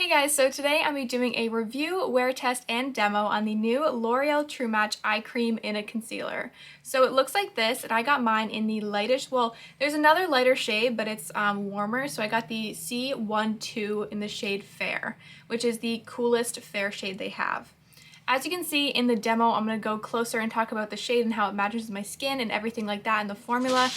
Hey guys, so today I'm be doing a review, wear test, and demo on the new L'Oreal True Match Eye Cream in a concealer. So it looks like this, and I got mine in the lightest, well, there's another lighter shade, but it's warmer, so I got the C12 in the shade Fair, which is the coolest fair shade they have. As you can see in the demo, I'm going to go closer and talk about the shade and how it matches with my skin and everything like that in the formula.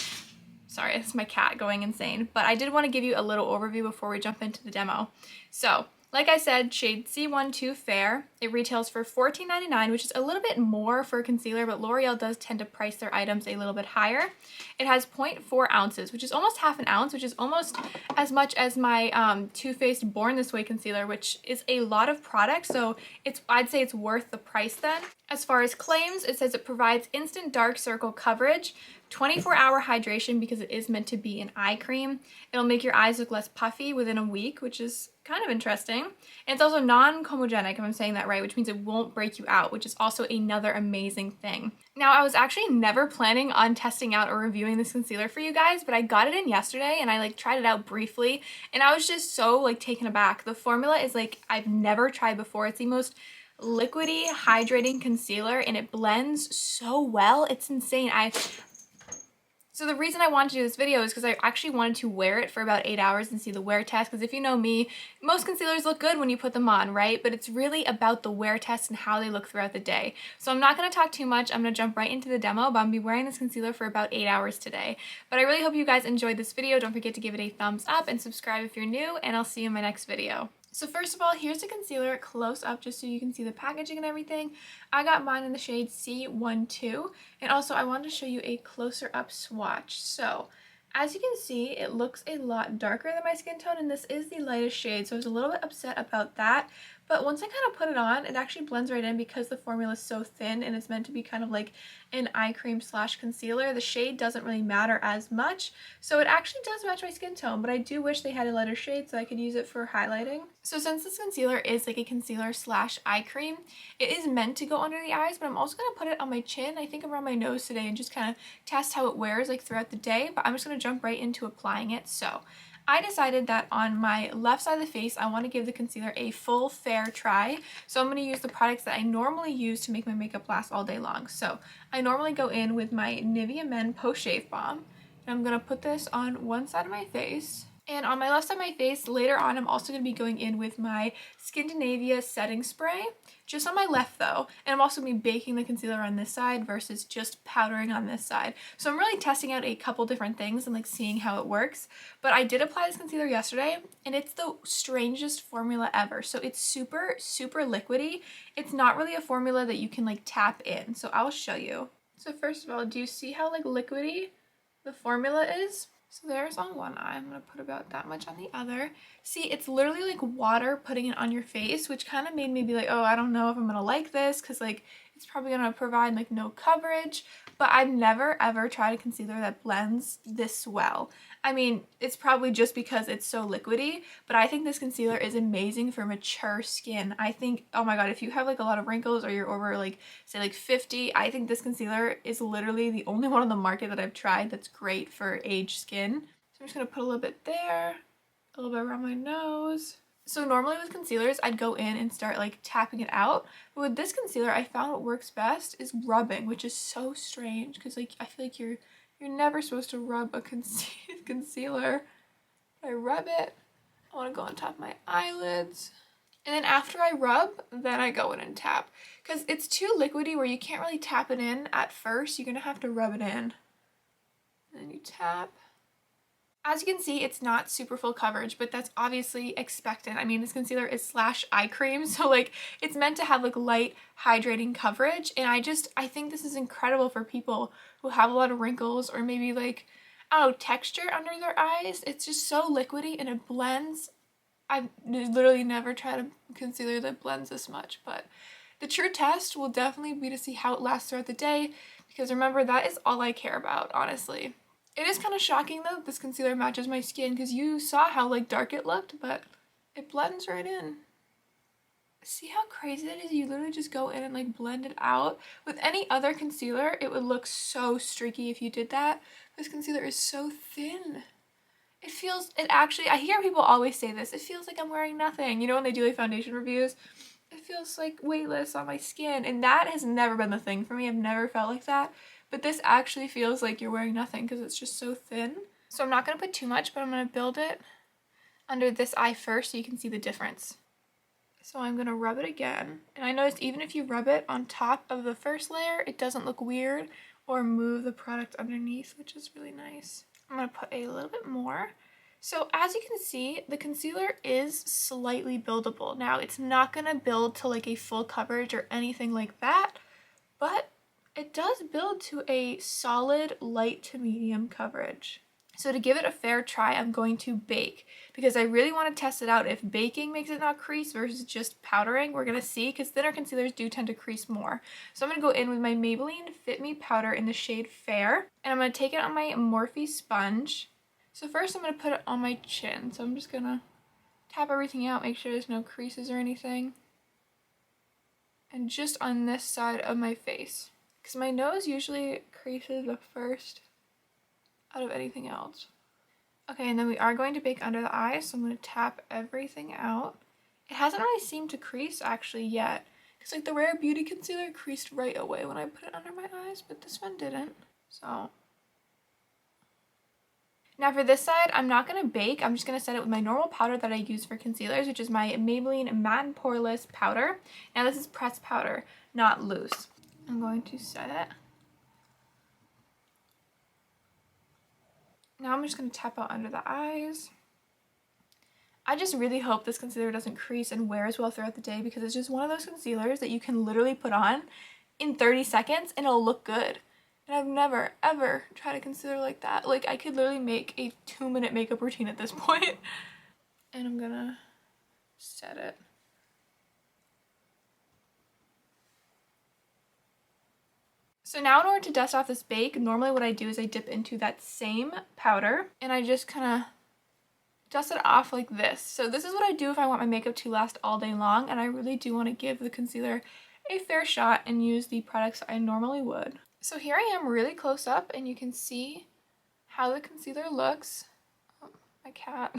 Sorry, it's my cat going insane. But I did want to give you a little overview before we jump into the demo. So, like I said, shade C12 Fair. It retails for $14.99, which is a little bit more for a concealer, but L'Oreal does tend to price their items a little bit higher. It has 0.4 ounces, which is almost half an ounce, which is almost as much as my Too Faced Born This Way concealer, which is a lot of product, so I'd say it's worth the price then. As far as claims, it says it provides instant dark circle coverage, 24-hour hydration because it is meant to be an eye cream. It'll make your eyes look less puffy within a week, which is kind of interesting. And it's also non-comedogenic, if I'm saying that right, which means it won't break you out, which is also another amazing thing. Now, I was actually never planning on testing out or reviewing this concealer for you guys, but I got it in yesterday and I tried it out briefly, and I was just so taken aback. The formula is I've never tried before. It's the most liquidy, hydrating concealer, and it blends so well. It's insane. So the reason I wanted to do this video is because I actually wanted to wear it for about 8 hours and see the wear test, because if you know me, most concealers look good when you put them on, right? But it's really about the wear test and how they look throughout the day. So I'm not going to talk too much. I'm going to jump right into the demo, but I'm going to be wearing this concealer for about 8 hours today. But I really hope you guys enjoyed this video. Don't forget to give it a thumbs up and subscribe if you're new, and I'll see you in my next video. So first of all, here's the concealer close up just so you can see the packaging and everything. I got mine in the shade C12, and also I wanted to show you a closer up swatch. So as you can see, it looks a lot darker than my skin tone, and this is the lightest shade, so I was a little bit upset about that. But once I kind of put it on, it actually blends right in because the formula is so thin and it's meant to be kind of like an eye cream slash concealer. The shade doesn't really matter as much, so it actually does match my skin tone, but I do wish they had a lighter shade so I could use it for highlighting. So since this concealer is a concealer slash eye cream, it is meant to go under the eyes, but I'm also going to put it on my chin, I think around my nose today, and just kind of test how it wears throughout the day, but I'm just going to jump right into applying it. So I decided that on my left side of the face, I want to give the concealer a full fair try. So I'm going to use the products that I normally use to make my makeup last all day long. So I normally go in with my Nivea Men Post Shave Balm, and I'm going to put this on one side of my face. And on my left side of my face, later on, I'm also going to be going in with my Skindinavia setting spray, just on my left though. And I'm also going to be baking the concealer on this side versus just powdering on this side. So I'm really testing out a couple different things and seeing how it works. But I did apply this concealer yesterday, and it's the strangest formula ever. So it's super, super liquidy. It's not really a formula that you can tap in. So I'll show you. So first of all, do you see how liquidy the formula is? So there's on one eye. I'm going to put about that much on the other. See, it's literally water putting it on your face, which kind of made me be oh, I don't know if I'm going to like this, because it's probably going to provide no coverage. But I've never ever tried a concealer that blends this well. I mean, it's probably just because it's so liquidy, but I think this concealer is amazing for mature skin. I think, oh my god, if you have a lot of wrinkles or you're over say 50, I think this concealer is literally the only one on the market that I've tried that's great for aged skin. So I'm just going to put a little bit there, a little bit around my nose. So normally with concealers, I'd go in and start tapping it out. But with this concealer, I found what works best is rubbing, which is so strange because I feel you're never supposed to rub a concealer. I rub it. I want to go on top of my eyelids. And then after I rub, then I go in and tap. Because it's too liquidy where you can't really tap it in at first. You're going to have to rub it in. And then you tap. As you can see, it's not super full coverage, but that's obviously expected. I mean, this concealer is slash eye cream, so it's meant to have light hydrating coverage, and I think this is incredible for people who have a lot of wrinkles or maybe I don't know, texture under their eyes. It's just so liquidy and it blends. I've literally never tried a concealer that blends this much, but the true test will definitely be to see how it lasts throughout the day, because remember, that is all I care about, honestly. It is kind of shocking though that this concealer matches my skin, because you saw how dark it looked, but it blends right in. See how crazy that is? You literally just go in and blend it out. With any other concealer, it would look so streaky if you did that. This concealer is so thin. it actually, I hear people always say this, it feels like I'm wearing nothing. You know when they do like foundation reviews? It feels like weightless on my skin, and that has never been the thing for me. I've never felt like that, but this actually feels like you're wearing nothing because it's just so thin. So I'm not going to put too much, but I'm going to build it under this eye first so you can see the difference. So I'm going to rub it again, and I noticed even if you rub it on top of the first layer, it doesn't look weird or move the product underneath, which is really nice. I'm going to put a little bit more. So as you can see, the concealer is slightly buildable. Now it's not going to build to like a full coverage or anything like that, but it does build to a solid light to medium coverage. So to give it a fair try, I'm going to bake because I really want to test it out if baking makes it not crease versus just powdering. We're going to see because thinner concealers do tend to crease more. So I'm going to go in with my Maybelline Fit Me powder in the shade Fair, and I'm going to take it on my Morphe sponge. So first I'm going to put it on my chin. So I'm just going to tap everything out, make sure there's no creases or anything. And just on this side of my face, because my nose usually creases the first out of anything else. Okay, and then we are going to bake under the eyes, so I'm going to tap everything out. It hasn't really seemed to crease actually yet, because like the Rare Beauty concealer creased right away when I put it under my eyes, but this one didn't. So now for this side, I'm not going to bake. I'm just going to set it with my normal powder that I use for concealers, which is my Maybelline Matte and Poreless powder. Now this is pressed powder, not loose. I'm going to set it. Now I'm just going to tap out under the eyes. I just really hope this concealer doesn't crease and wears well throughout the day because it's just one of those concealers that you can literally put on in 30 seconds and it'll look good. And I've never, ever tried a concealer like that. Like, I could literally make a 2-minute makeup routine at this point. And I'm gonna set it. So now in order to dust off this bake, normally what I do is I dip into that same powder and I just kind of dust it off like this. So this is what I do if I want my makeup to last all day long, and I really do want to give the concealer a fair shot and use the products I normally would. So here I am really close up and you can see how the concealer looks. Oh, my cat.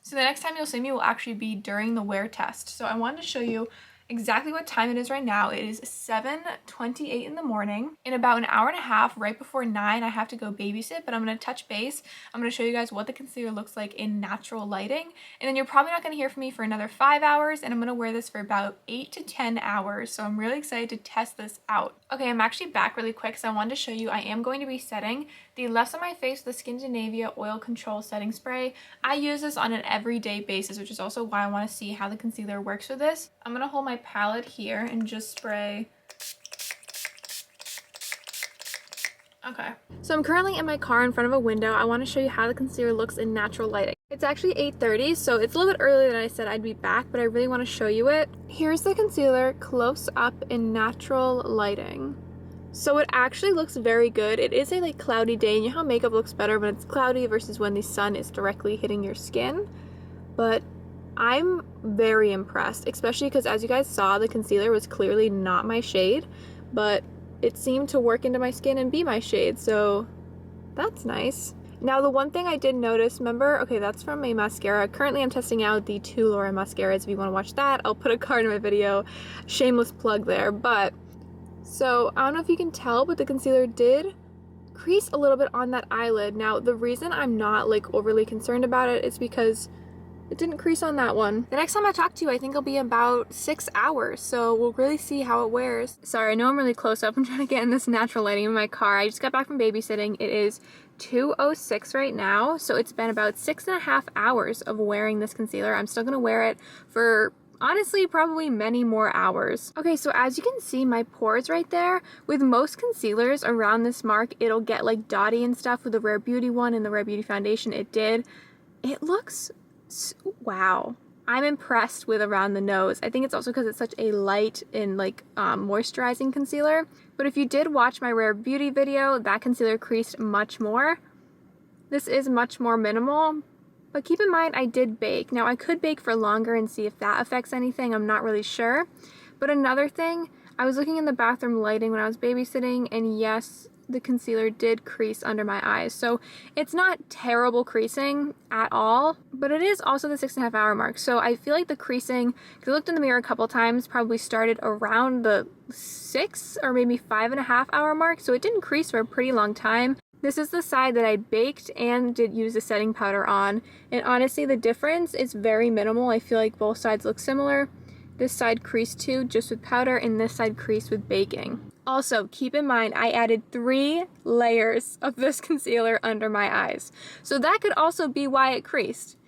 So the next time you'll see me will actually be during the wear test. So I wanted to show you exactly what time it is right now. It is 7:28 in the morning. In about an hour and a half, right before 9, I have to go babysit, but I'm going to touch base. I'm going to show you guys what the concealer looks like in natural lighting, and then you're probably not going to hear from me for another 5 hours, and I'm going to wear this for about 8 to 10 hours, so I'm really excited to test this out. Okay, I'm actually back really quick, so I wanted to show you I am going to be setting the left side of my face with the Skindinavia Oil Control Setting Spray. I use this on an everyday basis, which is also why I want to see how the concealer works with this. I'm going to hold my palette here and just spray. Okay. So I'm currently in my car in front of a window. I want to show you how the concealer looks in natural lighting. It's actually 8:30, so it's a little bit earlier than I said I'd be back, but I really want to show you it. Here's the concealer close up in natural lighting. So it actually looks very good. It is a cloudy day, and you know how makeup looks better when it's cloudy versus when the sun is directly hitting your skin. But I'm very impressed, especially because as you guys saw, the concealer was clearly not my shade, but it seemed to work into my skin and be my shade, so that's nice. Now the one thing I did notice, remember, okay, that's from a mascara. Currently I'm testing out the 2 Laura mascaras. If you want to watch that, I'll put a card in my video. Shameless plug there. But so I don't know if you can tell, but the concealer did crease a little bit on that eyelid. Now the reason I'm not overly concerned about it is because it didn't crease on that one. The next time I talk to you, I think it'll be about 6 hours, so we'll really see how it wears. Sorry, I know I'm really close up. I'm trying to get in this natural lighting in my car. I just got back from babysitting. It is 2:06 right now, so it's been about 6.5 hours of wearing this concealer. I'm still gonna wear it for honestly probably many more hours. Okay, so as you can see, my pores right there, with most concealers around this mark, it'll get dotty and stuff. With the Rare Beauty one and the Rare Beauty foundation, it did. It looks, wow. I'm impressed with around the nose. I think it's also because it's such a light and moisturizing concealer. But if you did watch my Rare Beauty video, that concealer creased much more. This is much more minimal, but keep in mind I did bake. Now I could bake for longer and see if that affects anything. I'm not really sure. But another thing, I was looking in the bathroom lighting when I was babysitting, and yes, the concealer did crease under my eyes. So it's not terrible creasing at all, but it is also the 6.5 hour mark. So I feel like the creasing, because I looked in the mirror a couple times, probably started around the 6 or maybe 5.5 hour mark. So it didn't crease for a pretty long time. This is the side that I baked and did use the setting powder on. And honestly, the difference is very minimal. I feel like both sides look similar. This side creased too, just with powder, and this side creased with baking. Also, keep in mind, I added 3 layers of this concealer under my eyes. So that could also be why it creased.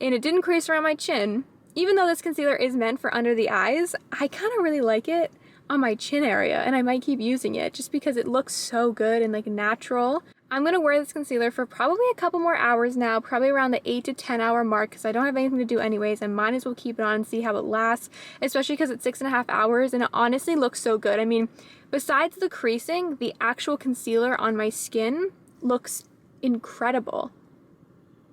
And it didn't crease around my chin. Even though this concealer is meant for under the eyes, I kind of really like it on my chin area, and I might keep using it just because it looks so good and like natural. I'm gonna wear this concealer for probably a couple more hours now, probably around the 8 to 10 hour mark, because I don't have anything to do anyways. I might as well keep it on and see how it lasts, especially because it's 6.5 hours and it honestly looks so good. I mean, besides the creasing, the actual concealer on my skin looks incredible.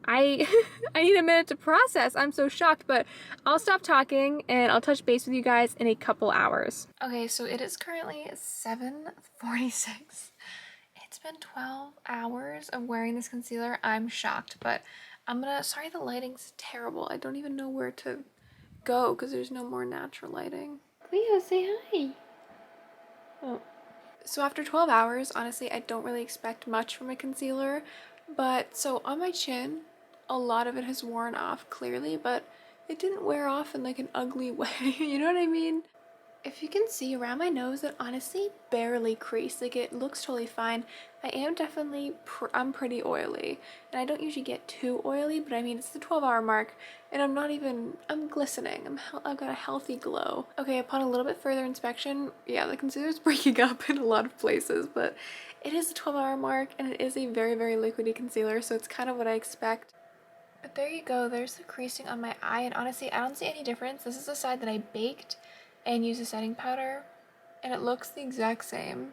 I need a minute to process. I'm so shocked, but I'll stop talking and I'll touch base with you guys in a couple hours. Okay, so it is currently 7:46. It's been 12 hours of wearing this concealer. I'm shocked, but sorry the lighting's terrible. I don't even know where to go because there's no more natural lighting. Cleo, say hi. Oh. So after 12 hours, honestly, I don't really expect much from a concealer, but so on my chin, a lot of it has worn off clearly, but it didn't wear off in like an ugly way. You know what I mean? If you can see around my nose, it honestly barely creased. Like, it looks totally fine. I am definitely, I'm pretty oily, and I don't usually get too oily, but I mean, it's the 12-hour mark, and I'm glistening. I've got a healthy glow. Okay, upon a little bit further inspection, yeah, the concealer's breaking up in a lot of places, but it is the 12-hour mark, and it is a very, very liquidy concealer, so it's kind of what I expect. But there you go, there's the creasing on my eye, and honestly, I don't see any difference. This is the side that I baked and used a setting powder, and it looks the exact same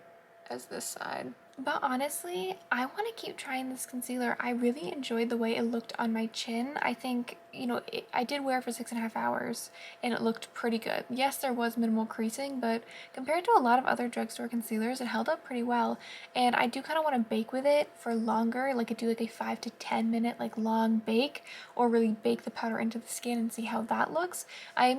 as this side. But honestly, I want to keep trying this concealer. I really enjoyed the way it looked on my chin. I think, you know, I did wear it for 6.5 hours and it looked pretty good. Yes, there was minimal creasing, but compared to a lot of other drugstore concealers, it held up pretty well. And I do kind of want to bake with it for longer, like do like a 5 to 10 minute like long bake, or really bake the powder into the skin and see how that looks. I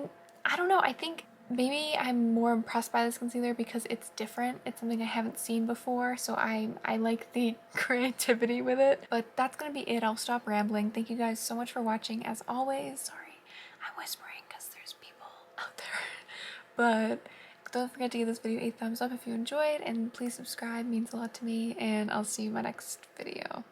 don't know, I think maybe I'm more impressed by this concealer because it's different. It's something I haven't seen before, so I like the creativity with it. But that's gonna be it. I'll stop rambling. Thank you guys so much for watching. As always, sorry, I'm whispering because there's people out there. But don't forget to give this video a thumbs up if you enjoyed, and please subscribe, it means a lot to me, and I'll see you in my next video.